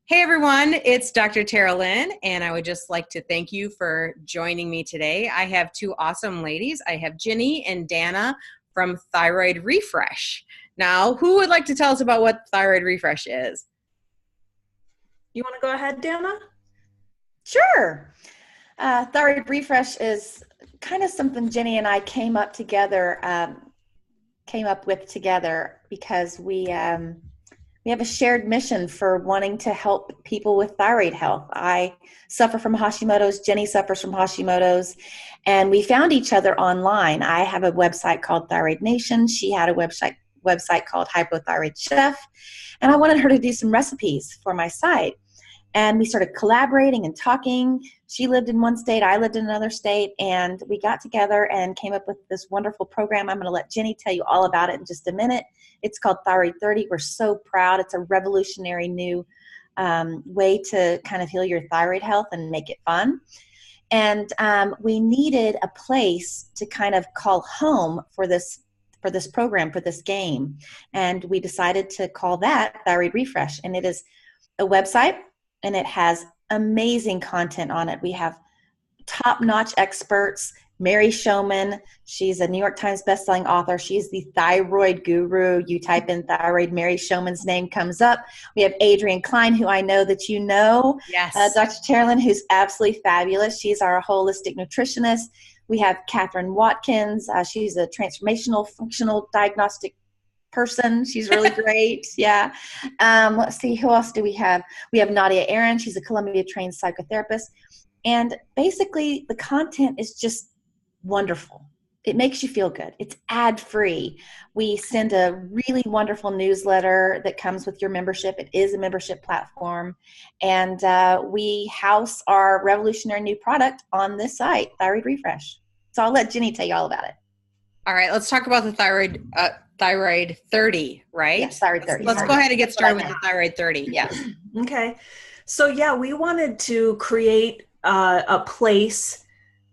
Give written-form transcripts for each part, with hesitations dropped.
Hey everyone, it's Dr. Tara Lynn, and I would just like to thank you for joining me today. I have two awesome ladies. I have Ginny and Dana from Thyroid Refresh. Now, who would like to tell us about what Thyroid Refresh is? You want to go ahead, Dana? Sure. Thyroid Refresh is kind of something Jenny and I came up with together because we have a shared mission for wanting to help people with thyroid health. I suffer from Hashimotos. Jenny suffers from Hashimotos, and we found each other online. I have a website called Thyroid Nation. She had a website called Hypothyroid Chef, and I wanted her to do some recipes for my site. And we started collaborating and talking. She lived in one state, I lived in another state, and we got together and came up with this wonderful program. I'm going to let Jenny tell you all about it in just a minute. It's called Thyroid 30. We're so proud. It's a revolutionary new way to kind of heal your thyroid health and make it fun. And we needed a place to kind of call home for this program, for this game. And we decided to call that Thyroid Refresh. And it is a website, and it has amazing content on it. We have top-notch experts. Mary Showman, she's a New York Times bestselling author. She's the thyroid guru. You type in thyroid, Mary Showman's name comes up. We have Adrienne Klein, who I know that you know. Yes. Dr. Carolyn, who's absolutely fabulous. She's our holistic nutritionist. We have Catherine Watkins. She's a transformational functional diagnostic person. She's really great. Yeah. Let's see, who else do we have? We have Nadia Aaron. She's a Columbia trained psychotherapist. And basically the content is just wonderful. It makes you feel good. It's ad free. We send a really wonderful newsletter that comes with your membership. It is a membership platform. And we house our revolutionary new product on this site, Thyroid Refresh. So I'll let Jenny tell you all about it. All right, let's talk about the Thyroid 30, right? Yes, Thyroid 30. Let's go ahead and get started with the Thyroid 30. Yes. Okay. So yeah, we wanted to create a place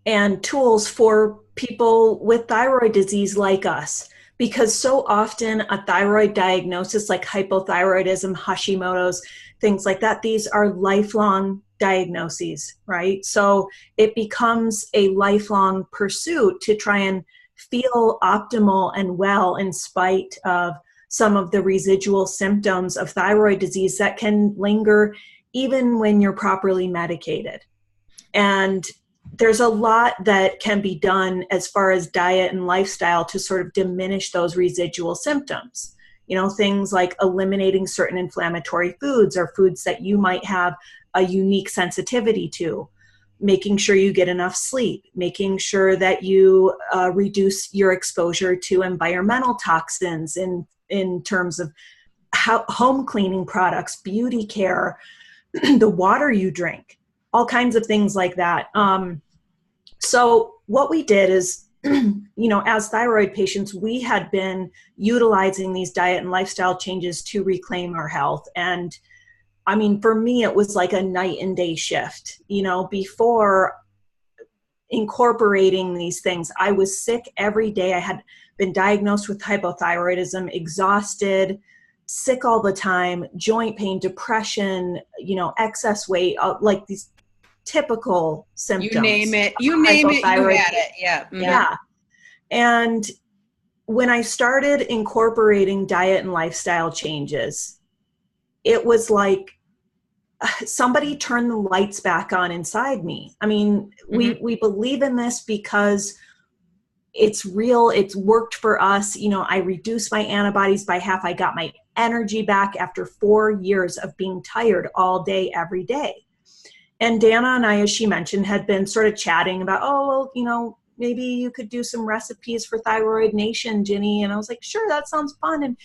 and tools for people with thyroid disease like us, because so often a thyroid diagnosis like hypothyroidism, Hashimoto's, things like that, these are lifelong diagnoses, right? So it becomes a lifelong pursuit to try and feel optimal and well in spite of some of the residual symptoms of thyroid disease that can linger even when you're properly medicated. And there's a lot that can be done as far as diet and lifestyle to sort of diminish those residual symptoms. You know, things like eliminating certain inflammatory foods or foods that you might have a unique sensitivity to, making sure you get enough sleep, making sure that you reduce your exposure to environmental toxins in terms of home cleaning products, beauty care, the water you drink, all kinds of things like that. So what we did is, as thyroid patients, we had been utilizing these diet and lifestyle changes to reclaim our health. And I mean, for me, it was like a night and day shift. Before incorporating these things, I was sick every day. I had been diagnosed with hypothyroidism, exhausted, sick all the time, joint pain, depression, excess weight, like these typical symptoms. You name it, you had it. Yeah. Mm-hmm. Yeah. And when I started incorporating diet and lifestyle changes, it was like somebody turned the lights back on inside me. I mean, we believe in this because it's real. It's worked for us. I reduced my antibodies by half. I got my energy back after 4 years of being tired all day, every day. And Dana and I, as she mentioned, had been sort of chatting about, maybe you could do some recipes for Thyroid Nation, Ginny. And I was like, sure, that sounds fun. And,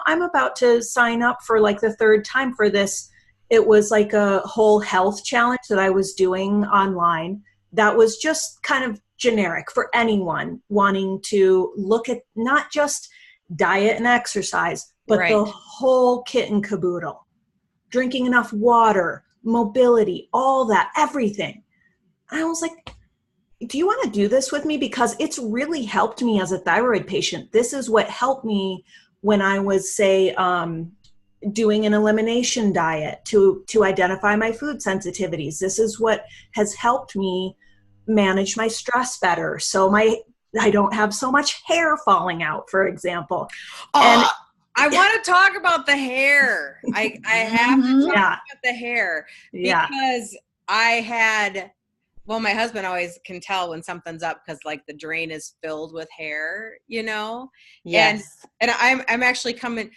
I'm about to sign up for like the third time for this. It was like a whole health challenge that I was doing online that was just kind of generic for anyone wanting to look at not just diet and exercise, but right. The whole kit and caboodle. Drinking enough water, mobility, all that, everything. And I was like, do you want to do this with me? Because it's really helped me as a thyroid patient. This is what helped me when I was, say, doing an elimination diet to identify my food sensitivities. This is what has helped me manage my stress better. So I don't have so much hair falling out, for example. And I want to talk about the hair. I have to talk about the hair because my husband always can tell when something's up because like the drain is filled with hair, you know? Yes. And I'm actually coming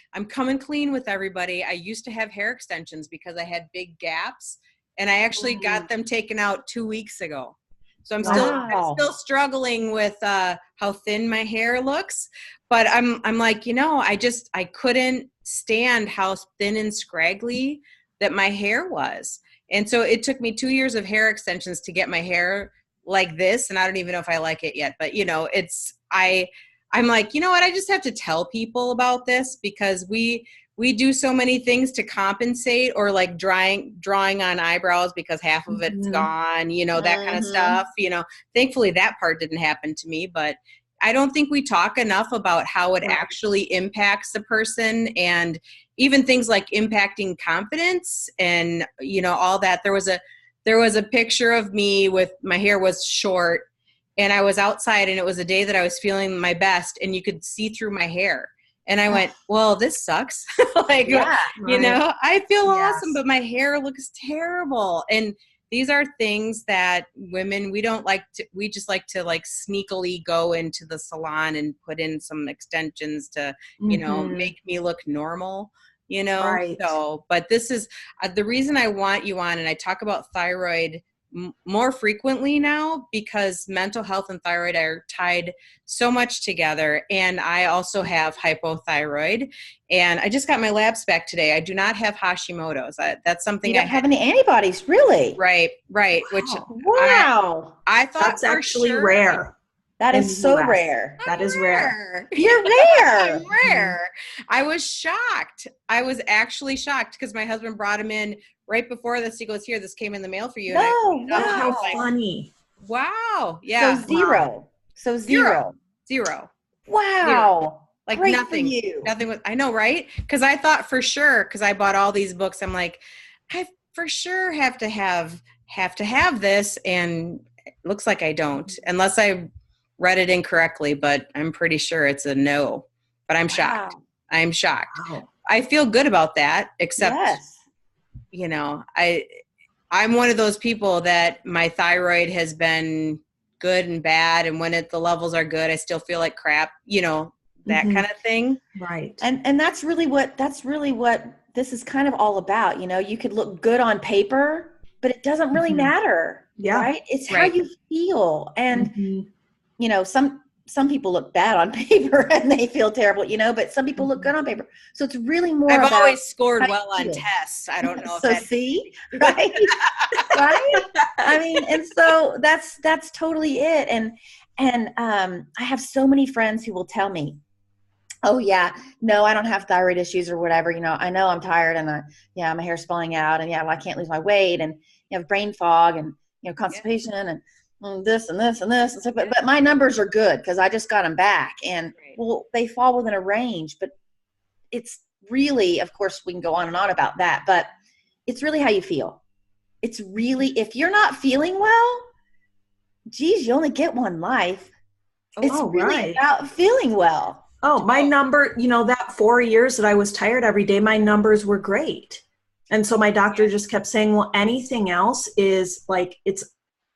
clean with everybody. I used to have hair extensions because I had big gaps, and I actually got them taken out 2 weeks ago. So I'm still struggling with how thin my hair looks, but I'm like, I couldn't stand how thin and scraggly that my hair was. And so it took me 2 years of hair extensions to get my hair like this. And I don't even know if I like it yet, but I'm like, you know what? I just have to tell people about this because we do so many things to compensate, or like drawing on eyebrows because half of it's gone, that kind of stuff. Thankfully that part didn't happen to me, but I don't think we talk enough about how it actually impacts the person, and even things like impacting confidence and, all that. There was a picture of me with my hair was short, and I was outside, and it was a day that I was feeling my best, and you could see through my hair. And I went, well, this sucks. I feel awesome, but my hair looks terrible. And these are things that women, we just like to like sneakily go into the salon and put in some extensions to, make me look normal, Right. So, but this is the reason I want you on. And I talk about thyroid more frequently now because mental health and thyroid are tied so much together. And I also have hypothyroid, and I just got my labs back today. I do not have Hashimoto's. That's something you don't have any antibodies, really? Right. Which I thought that's actually rare. That is so rare. That is rare. You're rare. I'm rare. I was shocked. I was actually shocked because my husband brought him in right before this. He goes, here, this came in the mail for you. Wow. How funny. Wow. Yeah. So zero. So zero. Wow. Zero. Like great nothing. For you. Nothing was, I know, right? Because I thought for sure, because I bought all these books, I'm like, I for sure have to have this, and it looks like I don't, unless I read it incorrectly, but I'm pretty sure it's a no. But I'm shocked. I'm shocked. Wow. I feel good about that, except I'm one of those people that my thyroid has been good and bad, and when the levels are good, I still feel like crap, that kind of thing. Right. And that's really what this is kind of all about. You could look good on paper, but it doesn't really matter. Yeah. Right? It's how you feel. And some people look bad on paper and they feel terrible, but some people look good on paper. So it's really more I've about always scored well on tests. I don't know if see, right? Right? I mean, and so that's totally it. And I have so many friends who will tell me, oh yeah, no, I don't have thyroid issues or whatever. I know I'm tired and my hair's falling out, and I can't lose my weight, and you have brain fog and constipation and this and this and this. And so, but my numbers are good because I just got them back, and well, they fall within a range. But it's really, of course, we can go on and on about that, but it's really how you feel. It's really, if you're not feeling well, geez, you only get one life. It's really about feeling well. Oh, my number, that 4 years that I was tired every day, my numbers were great. And so my doctor just kept saying, well, anything else is like, it's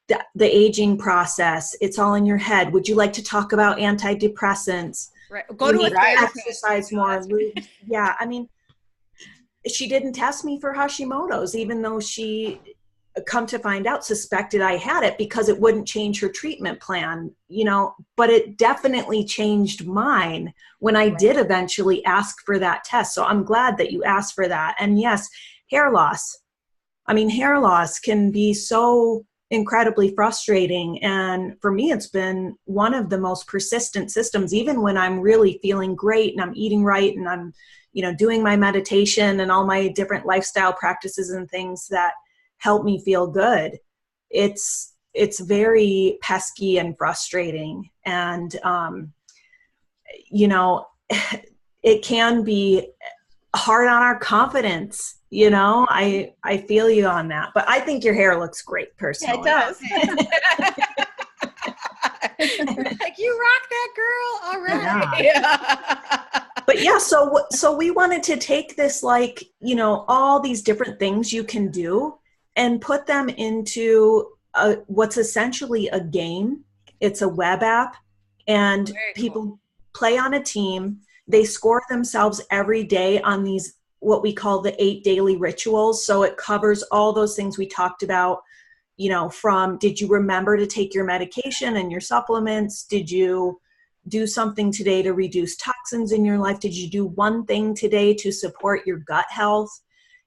the aging process. It's all in your head. Would you like to talk about antidepressants? Right. Go to a therapist. Exercise more. Yeah. I mean, she didn't test me for Hashimoto's, even though she, come to find out, suspected I had it because it wouldn't change her treatment plan, but it definitely changed mine when I did eventually ask for that test. So I'm glad that you asked for that. And yes, hair loss. I mean, hair loss can be so incredibly frustrating. And for me, it's been one of the most persistent systems, even when I'm really feeling great and I'm eating right and I'm, doing my meditation and all my different lifestyle practices and things that help me feel good. It's very pesky and frustrating. And, it can be hard on our confidence. You know, I feel you on that, but I think your hair looks great personally. Yeah, it does. Like, you rock that, girl. All right. Yeah. But yeah, so we wanted to take this, like, you know, all these different things you can do and put them into what's essentially a game. It's a web app, and Very people cool. play on a team. They score themselves every day on these, what we call the 8 daily rituals. So it covers all those things we talked about, you know, from, did you remember to take your medication and your supplements? Did you do something today to reduce toxins in your life? Did you do one thing today to support your gut health?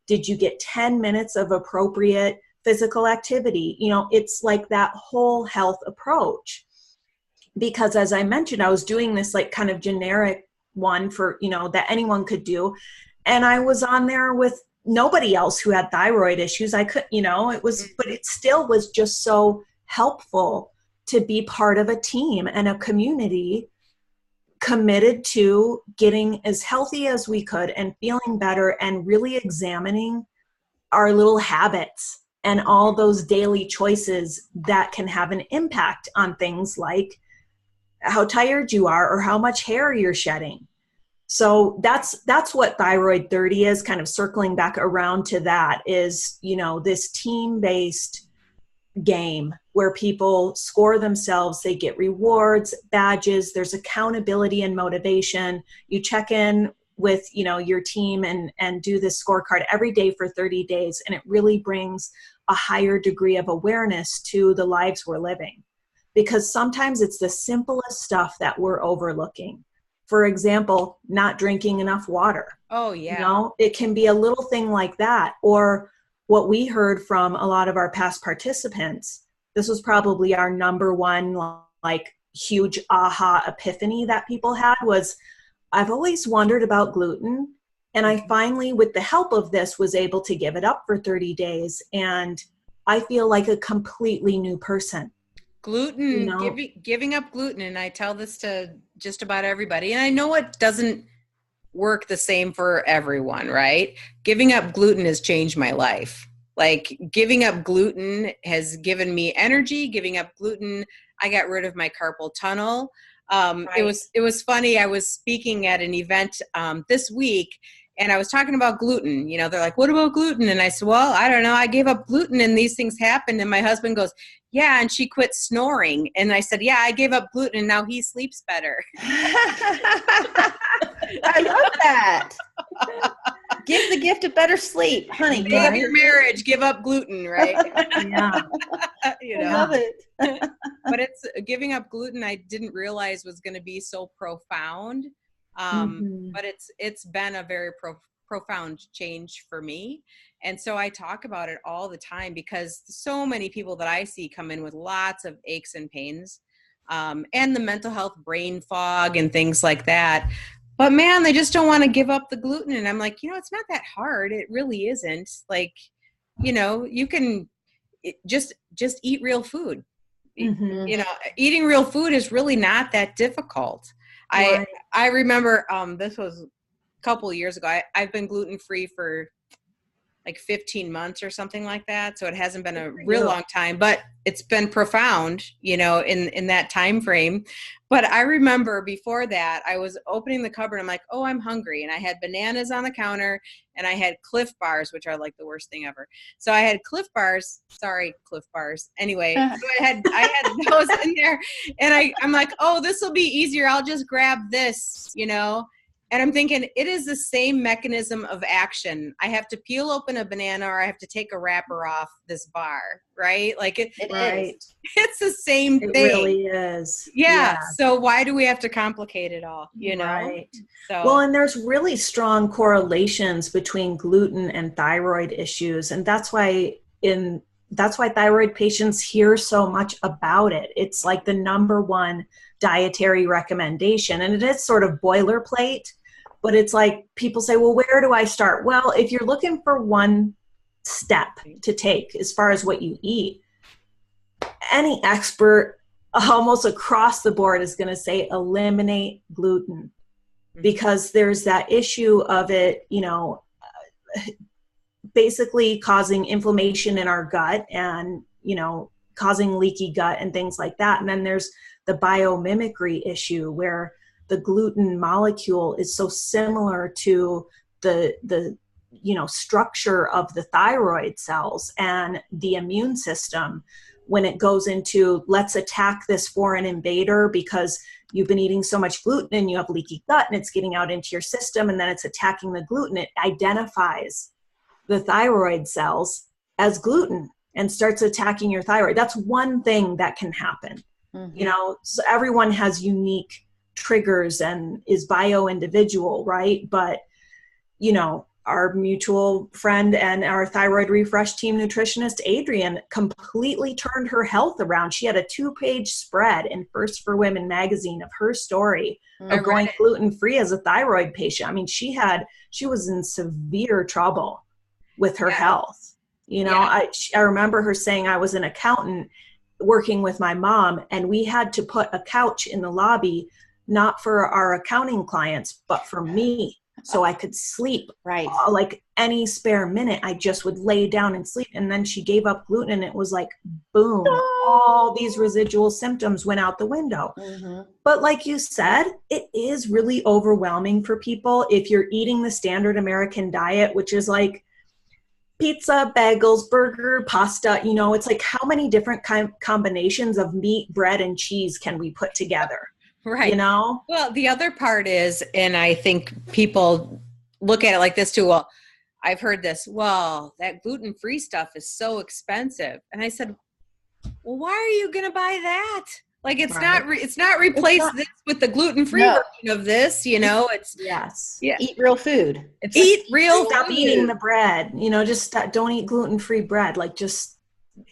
Did you get 10 minutes of appropriate physical activity? You know, it's like that whole health approach. Because as I mentioned, I was doing this like kind of generic one for, you know, that anyone could do. And I was on there with nobody else who had thyroid issues. I could, you know, it was, but it still was just so helpful to be part of a team and a community committed to getting as healthy as we could and feeling better and really examining our little habits and all those daily choices that can have an impact on things like how tired you are or how much hair you're shedding. So that's what Thyroid 30 is, kind of circling back around to that, is, you know, this team-based game where people score themselves, they get rewards, badges, there's accountability and motivation. You check in with, you know, your team and do this scorecard every day for 30 days. And it really brings a higher degree of awareness to the lives we're living. Because sometimes it's the simplest stuff that we're overlooking. For example, not drinking enough water. Oh, yeah. You know, it can be a little thing like that. Or what we heard from a lot of our past participants, this was probably our number one, like, huge aha epiphany that people had, was, I've always wondered about gluten. And I finally, with the help of this, was able to give it up for 30 days. And I feel like a completely new person. Gluten, You know? giving up gluten, and I tell this to just about everybody, and I know it doesn't work the same for everyone, right? Giving up gluten has changed my life. Like, giving up gluten has given me energy. Giving up gluten, I got rid of my carpal tunnel. It was funny. I was speaking at an event this week, and I was talking about gluten. You know, they're like, "What about gluten?" And I said, "Well, I don't know. I gave up gluten, and these things happened." And my husband goes, "Yeah, and she quit snoring." And I said, "Yeah, I gave up gluten, and now he sleeps better." I love that. Give the gift of better sleep, honey. Give up your marriage, give up gluten, right? Yeah. You know? I love it. But it's giving up gluten, I didn't realize was going to be so profound. But it's been a very profound change for me. And so I talk about it all the time, because so many people that I see come in with lots of aches and pains, and the mental health brain fog and things like that. But man, they just don't want to give up the gluten. And I'm like, you know, it's not that hard. It really isn't. Like, you know, you can just eat real food. Mm-hmm. You know, eating real food is really not that difficult. Right. I remember this was a couple of years ago. I've been gluten-free for like 15 months or something like that. So it hasn't been a real long time, but it's been profound, you know, in that time frame. But I remember before that, I was opening the cupboard. I'm like, oh, I'm hungry. And I had bananas on the counter, and I had Cliff Bars, which are like the worst thing ever. So I had Cliff Bars. Sorry, Cliff Bars. Anyway, so I had those in there, and I'm like, oh, this will be easier. I'll just grab this, you know. And I'm thinking, it is the same mechanism of action. I have to peel open a banana, or I have to take a wrapper off this bar, right? Like It is. It's the same thing. It really is. Yeah. So why do we have to complicate it all? You know? Right. So, well, and there's really strong correlations between gluten and thyroid issues. And that's why thyroid patients hear so much about it. It's like the number one dietary recommendation. And it is sort of boilerplate, but it's like people say, well, where do I start? Well, if you're looking for one step to take as far as what you eat, any expert almost across the board is going to say eliminate gluten. because there's that issue of it, you know, basically causing inflammation in our gut and, you know, causing leaky gut and things like that. And then there's the biomimicry issue where the gluten molecule is so similar to the you know, structure of the thyroid cells and the immune system. When it goes into, let's attack this foreign invader because you've been eating so much gluten and you have leaky gut and it's getting out into your system, and then it's attacking the gluten, it identifies the thyroid cells as gluten and starts attacking your thyroid. That's one thing that can happen. You know, so everyone has unique triggers and is bio-individual, right? But, you know, our mutual friend and our Thyroid Refresh team nutritionist, Adrienne, completely turned her health around. She had a 2-page spread in First for Women magazine of her story of going gluten-free as a thyroid patient. I mean, she was in severe trouble with her health. You know, I remember her saying, I was an accountant working with my mom, and we had to put a couch in the lobby, not for our accounting clients, but for me, so I could sleep. Right. Like any spare minute, I just would lay down and sleep. And then she gave up gluten, and it was like, boom, all these residual symptoms went out the window. But like you said, it is really overwhelming for people if you're eating the standard American diet, which is like pizza, bagels, burger, pasta. You know, it's like, how many different combinations of meat, bread, and cheese can we put together? Right. You know? Well, the other part is, and I think people look at it like this too. Well, I've heard this, well, that gluten-free stuff is so expensive. And I said, well, why are you going to buy that? Like, it's not replace this with the gluten-free version of this, you know, it's eat real food. Stop eating the bread, you know, just don't eat gluten-free bread. Like, just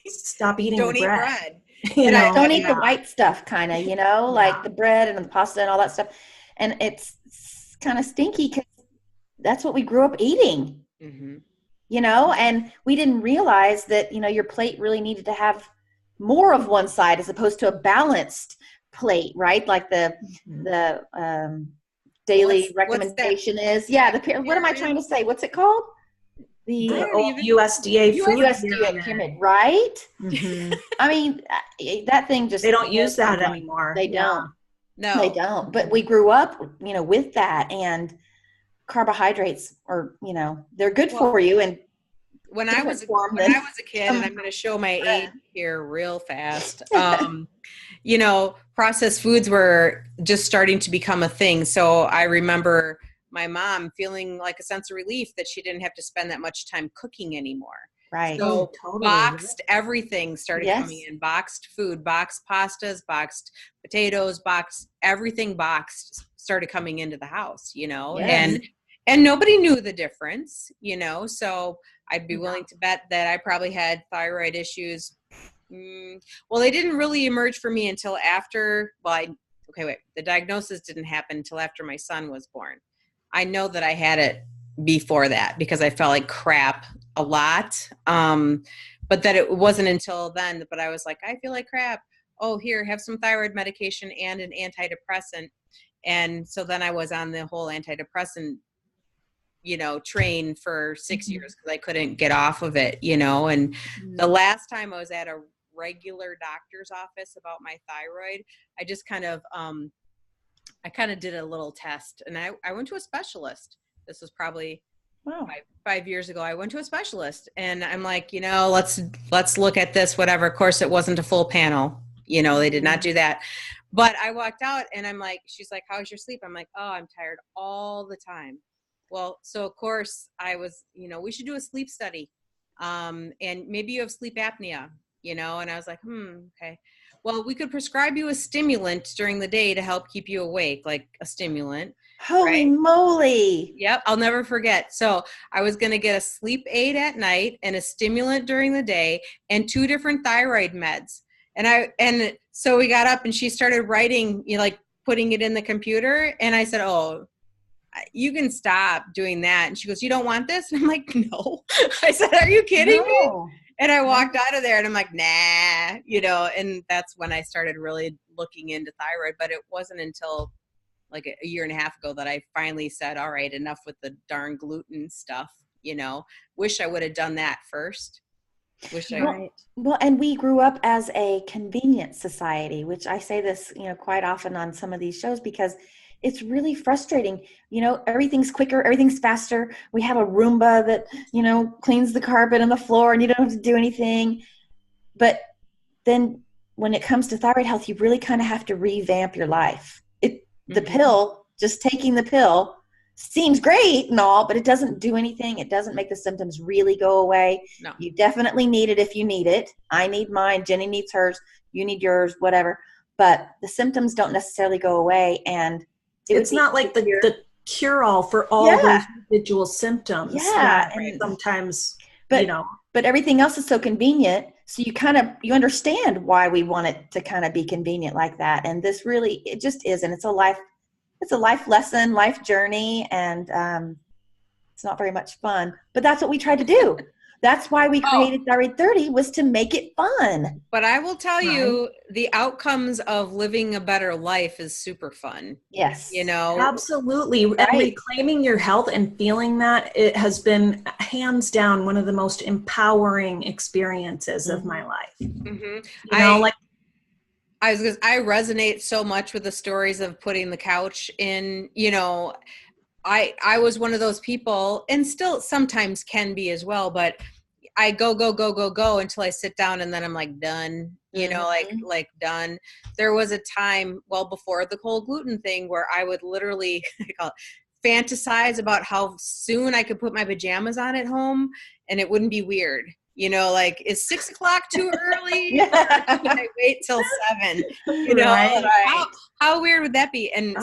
stop eating the bread. Don't eat bread. You know, don't eat the white stuff, kind of, you know, like the bread and the pasta and all that stuff. And it's kind of stinky because that's what we grew up eating, you know, and we didn't realize that, you know, your plate really needed to have more of one side as opposed to a balanced plate, right? Like the daily recommendation is, what am I trying to say? What's it called? The USDA food pyramid, right? I mean, that thing just, they don't use that anymore. They don't. No, they don't. But we grew up, you know, with that, and carbohydrates are, you know, they're good for you. And when I was a kid, and I'm going to show my age here real fast, you know, processed foods were just starting to become a thing. So I remember my mom feeling like a sense of relief that she didn't have to spend that much time cooking anymore. Right. So boxed everything started coming in. Boxed food, boxed pastas, boxed potatoes, boxed everything boxed started coming into the house, you know, and nobody knew the difference, you know, so I'd be willing to bet that I probably had thyroid issues. Well, they didn't really emerge for me until after, the diagnosis didn't happen until after my son was born. I know that I had it before that because I felt like crap a lot. But that it wasn't until then, but I was like, I feel like crap. Oh, here, have some thyroid medication and an antidepressant. And so then I was on the whole antidepressant, you know, train for 6 years because I couldn't get off of it, you know. And the last time I was at a regular doctor's office about my thyroid, I just kind of did a little test, and I went to a specialist. This was probably 5 years ago. I went to a specialist, and I'm like, you know, let's look at this, whatever. Of course, it wasn't a full panel. You know, they did not do that. But I walked out, and I'm like, she's like, how's your sleep? I'm like, oh, I'm tired all the time. Well, so of course I was, you know, we should do a sleep study. And maybe you have sleep apnea, you know, and I was like, okay. Well, we could prescribe you a stimulant during the day to help keep you awake, like a stimulant. Holy moly. Yep. I'll never forget. So I was going to get a sleep aid at night and a stimulant during the day and 2 different thyroid meds. And so we got up and she started writing, you know, like putting it in the computer. And I said, oh, you can stop doing that. And she goes, you don't want this? And I'm like, no. I said, are you kidding me? And I walked out of there and I'm like, nah, you know, and that's when I started really looking into thyroid, but it wasn't until like a year and a half ago that I finally said, all right, enough with the darn gluten stuff, wish I would have done that first. Well, and we grew up as a convenience society, which I say this, quite often on some of these shows, because it's really frustrating. Everything's quicker, everything's faster. We have a Roomba that, cleans the carpet and the floor, and you don't have to do anything. But then when it comes to thyroid health, you really kind of have to revamp your life. The pill, just taking the pill, seems great and all, but it doesn't do anything. It doesn't make the symptoms really go away. No. You definitely need it if you need it. I need mine. Jenny needs hers. You need yours, whatever. But the symptoms don't necessarily go away. And it's not like the cure-all for all those residual symptoms. Yeah. And sometimes, But everything else is so convenient. So you understand why we want it to kind of be convenient like that. And this really, it just isn't. It's a life lesson, life journey, and it's not very much fun. But that's what we tried to do. That's why we created Thyroid 30, was to make it fun. But I will tell you, the outcomes of living a better life is super fun. Yes. Absolutely. Right. And reclaiming your health and feeling that, it has been hands down one of the most empowering experiences of my life. I resonate so much with the stories of putting the couch in, I was one of those people, and still sometimes can be as well, but I go until I sit down, and then I'm like done, like done. There was a time before the whole gluten thing where I would literally fantasize about how soon I could put my pajamas on at home and it wouldn't be weird. Is 6 o'clock too early? Or can I wait till 7? How weird would that be? And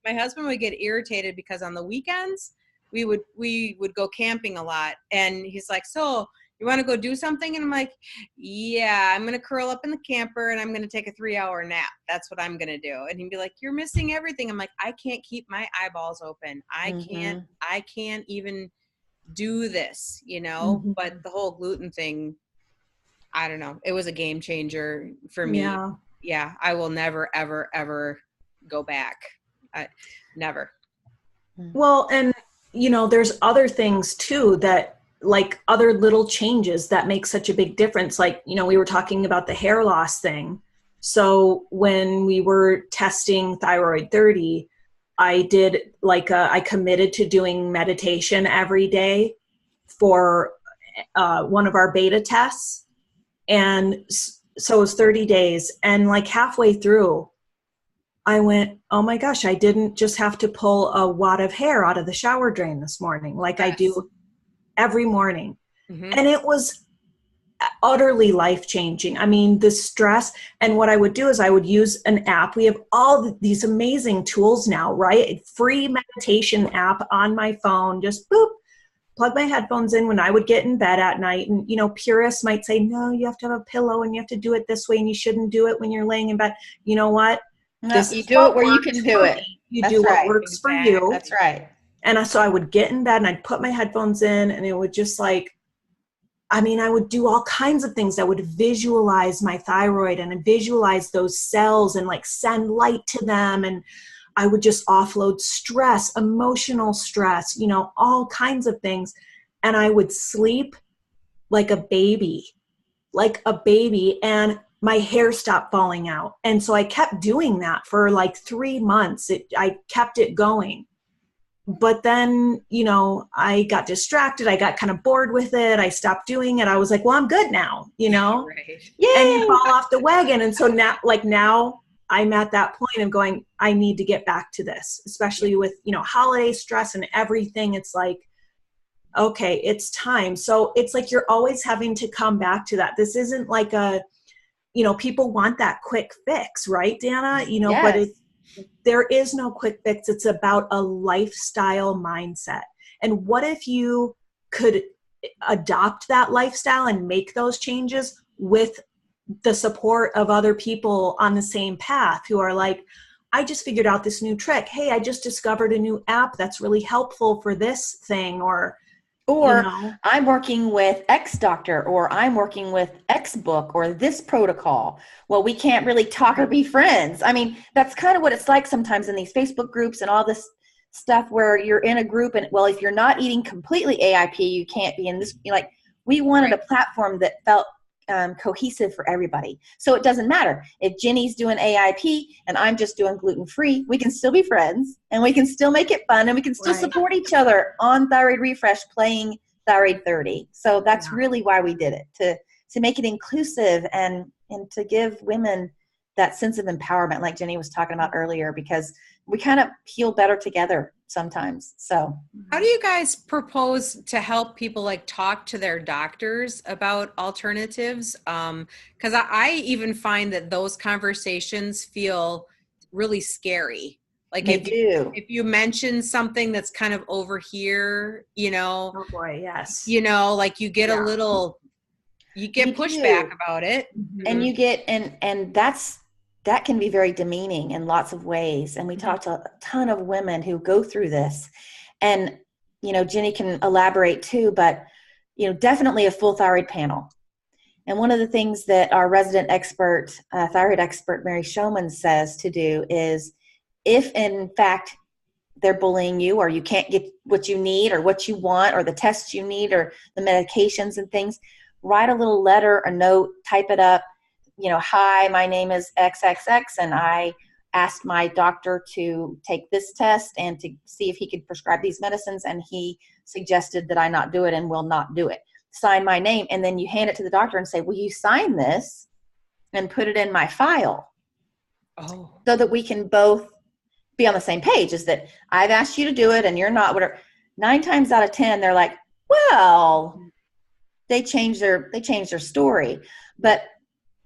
my husband would get irritated because on the weekends we would go camping a lot, and he's like, so you want to go do something? And I'm like, yeah, I'm going to curl up in the camper and I'm going to take a 3-hour nap. That's what I'm going to do. And he'd be like, you're missing everything. I'm like, I can't keep my eyeballs open. I can't even do this, but the whole gluten thing, I don't know. It was a game changer for me. Yeah. I will never, ever, ever go back. Never. Well, and there's other things too, that like other little changes that make such a big difference. Like, we were talking about the hair loss thing. So when we were testing Thyroid 30, I did I committed to doing meditation every day for one of our beta tests. And so it was 30 days. And halfway through, I went, oh my gosh, I didn't just have to pull a wad of hair out of the shower drain this morning I do every morning. And it was utterly life-changing. I mean, the stress, and what I would do is I would use an app. We have all these amazing tools now, right? A free meditation app on my phone, just boop, plug my headphones in when I would get in bed at night. And, purists might say, no, you have to have a pillow and you have to do it this way and you shouldn't do it when you're laying in bed. You know what? No, you do it where you can do it. You do what works for you. That's right. And so I would get in bed and I'd put my headphones in, and it would just I would do all kinds of things that would visualize my thyroid and visualize those cells and send light to them. And I would just offload stress, emotional stress, all kinds of things. And I would sleep like a baby, and my hair stopped falling out. And so I kept doing that for 3 months. I kept it going. But then, I got distracted. I got kind of bored with it. I stopped doing it. I was like, well, I'm good now, Right. Yay! And you fall off the wagon. And so now I'm at that point of going, I need to get back to this, especially with, holiday stress and everything. It's okay, it's time. So it's you're always having to come back to that. This isn't people want that quick fix, right, Dana? Yes. But there is no quick fix. It's about a lifestyle mindset. And what if you could adopt that lifestyle and make those changes with the support of other people on the same path who are I just figured out this new trick. Hey, I just discovered a new app that's really helpful for this thing. Or, Or you know? I'm working with X doctor, or I'm working with X book, or this protocol. Well, we can't really talk or be friends. I mean, that's kind of what it's like sometimes in these Facebook groups and all this stuff where you're in a group and, well, if you're not eating completely AIP, you can't be in this. Like, we wanted a platform that felt cohesive for everybody. So it doesn't matter if Jenny's doing AIP and I'm just doing gluten-free, we can still be friends and we can still make it fun and we can still support each other on Thyroid Refresh playing Thyroid 30. So that's really why we did it, to make it inclusive and to give women that sense of empowerment, like Jenny was talking about earlier, because we kind of heal better together sometimes. So how do you guys propose to help people like talk to their doctors about alternatives? Because I even find that those conversations feel really scary. Like if you mention something that's kind of over here, you know, Oh boy, yes. you know, like you get a little, you get pushback about it. And you get, and that can be very demeaning in lots of ways. And we talk to a ton of women who go through this, and, you know, Jenny can elaborate too, but, you know, definitely a full thyroid panel. And one of the things that our resident expert, thyroid expert, Mary Showman, says to do is, if in fact they're bullying you, or you can't get what you need or what you want, or the tests you need, or the medications and things, write a little letter, a note, type it up. You know, hi, my name is XXX, and I asked my doctor to take this test and to see if he could prescribe these medicines, and he suggested that I not do it and will not do it. Sign my name, and then you hand it to the doctor and say, will you sign this and put it in my file? So that we can both be on the same page, is that I've asked you to do it and you're not, whatever. 9 times out of 10, they're like, well, they changed their story. But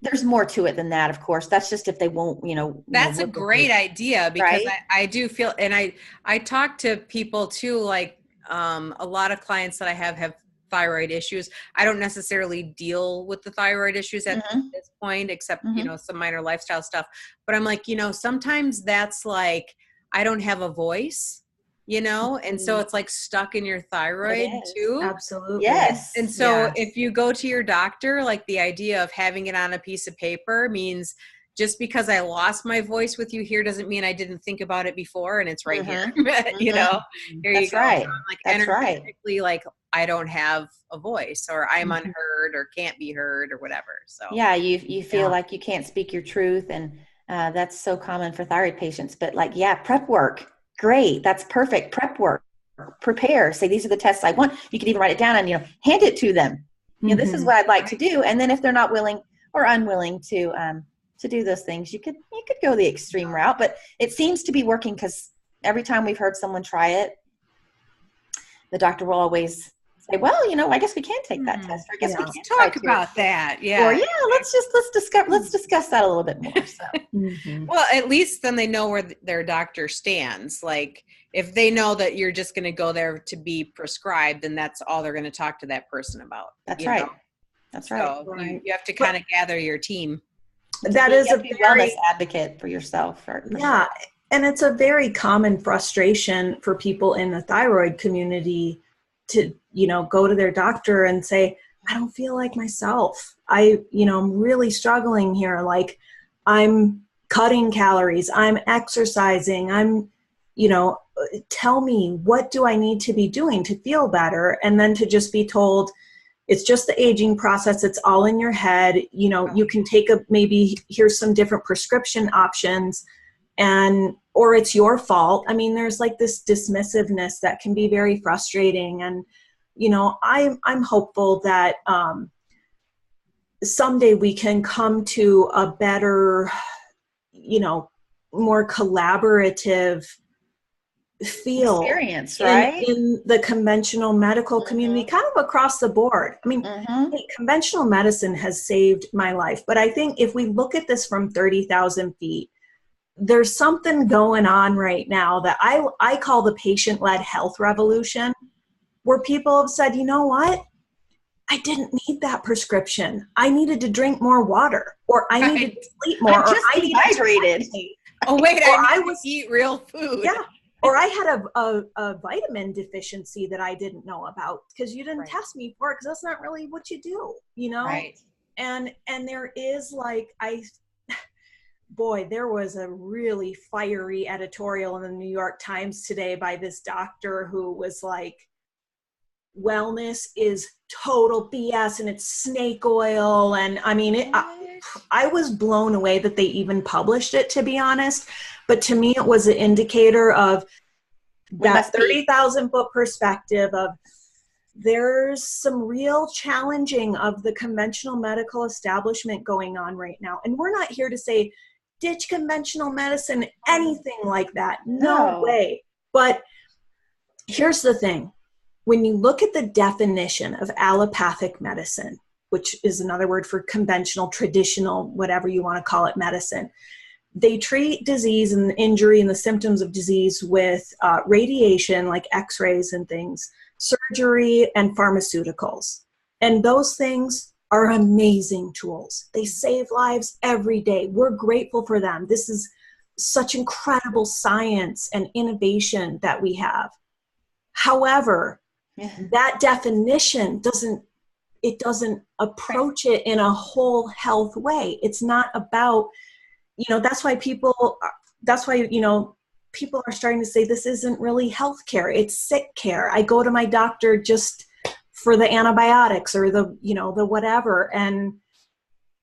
there's more to it than that, of course. That's just if they won't, you know. That's a great idea, because I do feel, and I talk to people too, like a lot of clients that I have thyroid issues. I don't necessarily deal with the thyroid issues at this point, except, you know, some minor lifestyle stuff. But I'm like, you know, sometimes that's like, I don't have a voice, you know, and so it's like stuck in your thyroid too. Absolutely. Yes. And so if you go to your doctor, like the idea of having it on a piece of paper means, just because I lost my voice with you here doesn't mean I didn't think about it before, and it's right here. You know, here you go. Right. So I'm like, That's energetically, like I don't have a voice, or I'm unheard, or can't be heard, or whatever. So yeah, you feel like you can't speak your truth, and that's so common for thyroid patients. But like, prep work, great, that's perfect. Prep work, prepare. Say, these are the tests I want. You can even write it down and, you know, hand it to them. You know, this is what I'd like to do. And then if they're not willing or unwilling to do those things, you could go the extreme route. But it seems to be working, because every time we've heard someone try it, the doctor will always say, well, you know, I guess we can take that test, or I guess we can talk about that. Or let's discuss that a little bit more. So well, at least then they know where their doctor stands. Like, if they know that you're just going to go there to be prescribed, then that's all they're going to talk to that person about. That's right. Know? That's right. So you have to kind of gather your team. That is a wellness advocate for yourself. For sure. And it's a very common frustration for people in the thyroid community to, you know, go to their doctor and say, I don't feel like myself. I'm really struggling here. Like, I'm cutting calories, I'm exercising, I'm, you know, tell me, what do I need to be doing to feel better? And then to just be told, it's just the aging process. It's all in your head. You know, you can take maybe here's some different prescription options, or it's your fault. I mean, there's like this dismissiveness that can be very frustrating. And, you know, I'm hopeful that someday we can come to a better, you know, more collaborative feel experience, right? in the conventional medical community, kind of across the board. I mean, hey, conventional medicine has saved my life, but I think if we look at this from 30,000 feet, there's something going on right now that I call the patient-led health revolution, where people have said, you know what? I didn't need that prescription. I needed to drink more water, or I needed to sleep more, I'm just dehydrated. Oh wait, I need to eat real food. Yeah. Or I had a vitamin deficiency that I didn't know about because you didn't test me for it, because that's not really what you do, you know? Right. And there is like, boy, there was a really fiery editorial in the New York Times today by this doctor who was like, wellness is total BS and it's snake oil. And I mean, I was blown away that they even published it, to be honest. But to me, it was an indicator of that 30,000 foot perspective of there's some real challenging of the conventional medical establishment going on right now. And we're not here to say, ditch conventional medicine, anything like that. No way. But here's the thing. When you look at the definition of allopathic medicine, which is another word for conventional, traditional, whatever you want to call it, medicine, they treat disease and injury and the symptoms of disease with radiation, like x-rays and things, surgery, and pharmaceuticals. And those things are amazing tools. They save lives every day. We're grateful for them. This is such incredible science and innovation that we have. However, that definition doesn't approach it in a whole health way. It's not about, that's why people are starting to say this isn't really health care. It's sick care. I go to my doctor just for the antibiotics or the whatever. And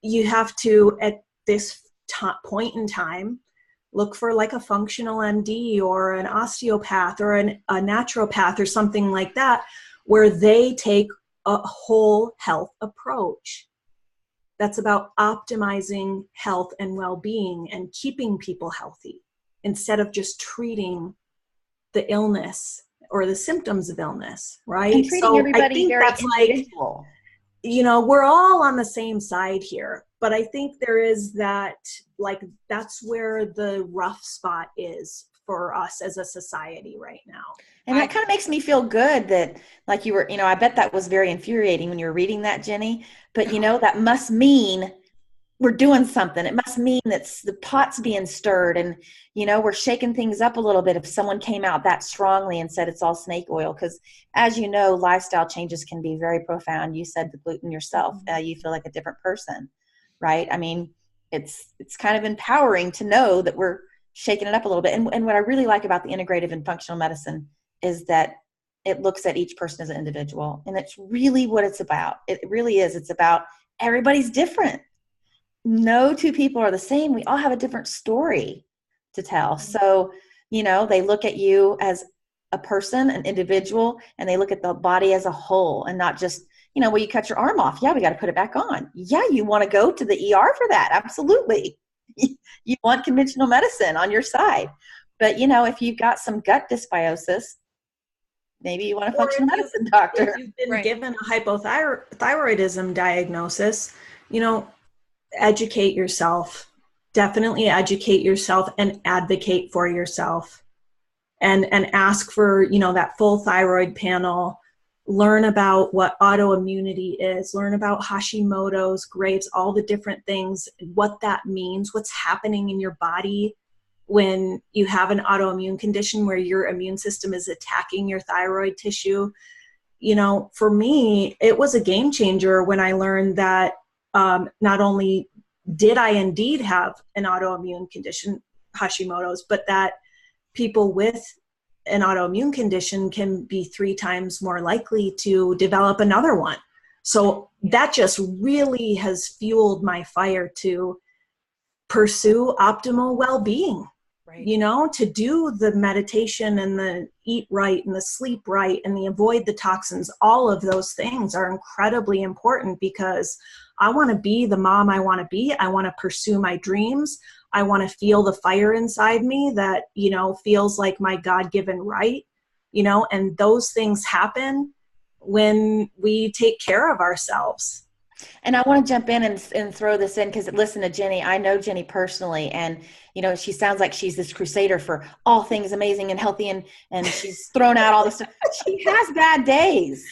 you have to, at this point in time, look for like a functional MD or an osteopath or a naturopath or something like that, where they take a whole health approach. That's about optimizing health and well-being and keeping people healthy instead of just treating the illness or the symptoms of illness, right? And treating everybody very individual. We're all on the same side here. But I think there is that, that's where the rough spot is for us as a society right now. And that kind of makes me feel good that, like you were, I bet that was very infuriating when you were reading that, Jenny. But, that must mean we're doing something. It must mean that the pot's being stirred and, we're shaking things up a little bit if someone came out that strongly and said it's all snake oil. Because as you know, lifestyle changes can be very profound. You said the gluten yourself, you feel like a different person. Right? I mean, it's kind of empowering to know that we're shaking it up a little bit. And what I really like about the integrative and functional medicine is that it looks at each person as an individual. And it's really what it's about. It really is. It's about everybody's different. No two people are the same. We all have a different story to tell. So, they look at you as a person, an individual, and they look at the body as a whole and not just, well, you cut your arm off. Yeah, we got to put it back on. Yeah, you want to go to the ER for that. Absolutely. You want conventional medicine on your side. But, if you've got some gut dysbiosis, maybe you want a functional medicine doctor. If you've been given a hypothyroidism diagnosis, educate yourself. Definitely educate yourself and advocate for yourself. And ask for, that full thyroid panel. Learn about what autoimmunity is, learn about Hashimoto's, Graves', all the different things, what that means, what's happening in your body when you have an autoimmune condition where your immune system is attacking your thyroid tissue. For me, it was a game changer when I learned that not only did I indeed have an autoimmune condition, Hashimoto's, but that people with an autoimmune condition can be 3 times more likely to develop another one. So that just really has fueled my fire to pursue optimal well-being, to do the meditation and the eat right and the sleep right and the avoid the toxins. All of those things are incredibly important because I want to be the mom I want to be. I want to pursue my dreams. I want to feel the fire inside me that, feels like my God-given right, and those things happen when we take care of ourselves. And I want to jump in and throw this in because listen to Jenny. I know Jenny personally, and she sounds like she's this crusader for all things amazing and healthy, and she's thrown out all this stuff. She has bad days,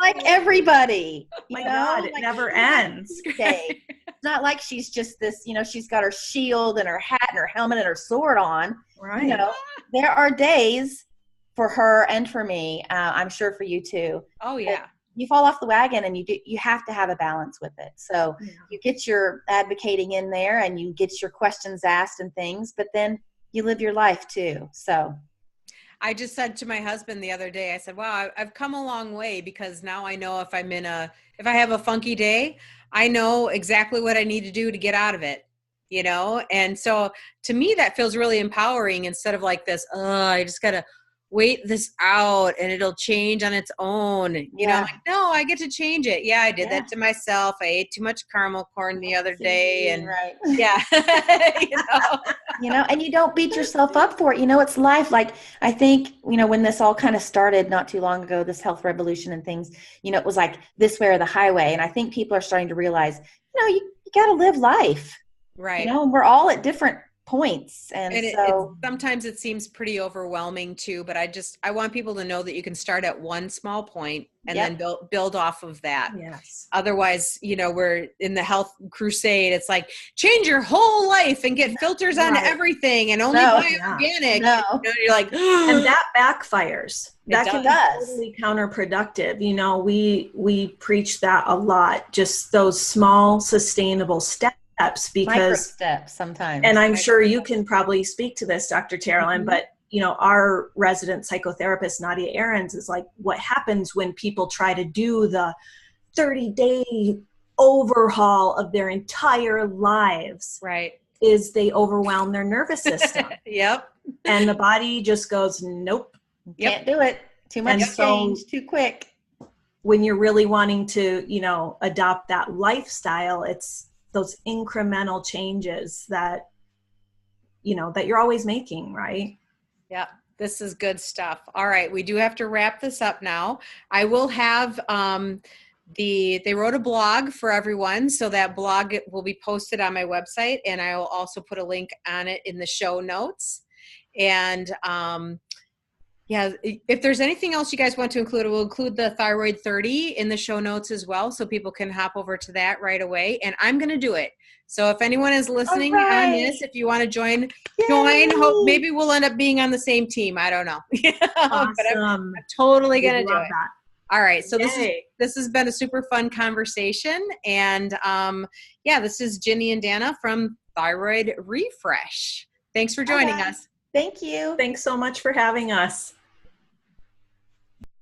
like everybody. My God, it never ends. Day. not like she's just this, she's got her shield and her hat and her helmet and her sword on. Right. There are days for her and for me, I'm sure for you too. Oh yeah. You fall off the wagon, and you have to have a balance with it. So you get your advocating in there, and you get your questions asked and things, but then you live your life too. So I just said to my husband the other day, I said, wow, I've come a long way, because now I know if I have a funky day, I know exactly what I need to do to get out of it, And so to me, that feels really empowering, instead of like this, I just got to wait this out and it'll change on its own. I'm like, no, I get to change it. Yeah, I did that to myself. I ate too much caramel corn the other day. And yeah, and you don't beat yourself up for it. It's life. Like, I think, when this all kind of started not too long ago, this health revolution and things, it was like this way or the highway. And I think people are starting to realize, you got to live life. Right. And we're all at different points, and so sometimes it seems pretty overwhelming too, but I want people to know that you can start at one small point and then build off of that. Yes. Otherwise, we're in the health crusade. It's like, change your whole life and get filters on everything and only buy organic. You're like, and that backfires. That can be totally counterproductive. We preach that a lot, just those small sustainable steps, because micro steps sometimes. And I'm sure you can probably speak to this, Dr. Terrell, but our resident psychotherapist, Nadia Ahrens, is like, what happens when people try to do the 30-day overhaul of their entire lives, is they overwhelm their nervous system. And the body just goes, nope. Can't do it. Too much change, too quick. When you're really wanting to, adopt that lifestyle, it's those incremental changes that you're always making, right? Yeah, this is good stuff. All right, we do have to wrap this up now. I will have they wrote a blog for everyone, so that blog will be posted on my website, and I will also put a link on it in the show notes. And if there's anything else you guys want to include, we'll include the Thyroid 30 in the show notes as well, so people can hop over to that right away. And I'm going to do it. So if anyone is listening on this, if you want to join, hope maybe we'll end up being on the same team. I don't know. Awesome. But I'm totally going to do it. That. All right. So this has been a super fun conversation. And this is Ginny and Dana from Thyroid Refresh. Thanks for joining us. Thank you. Thanks so much for having us.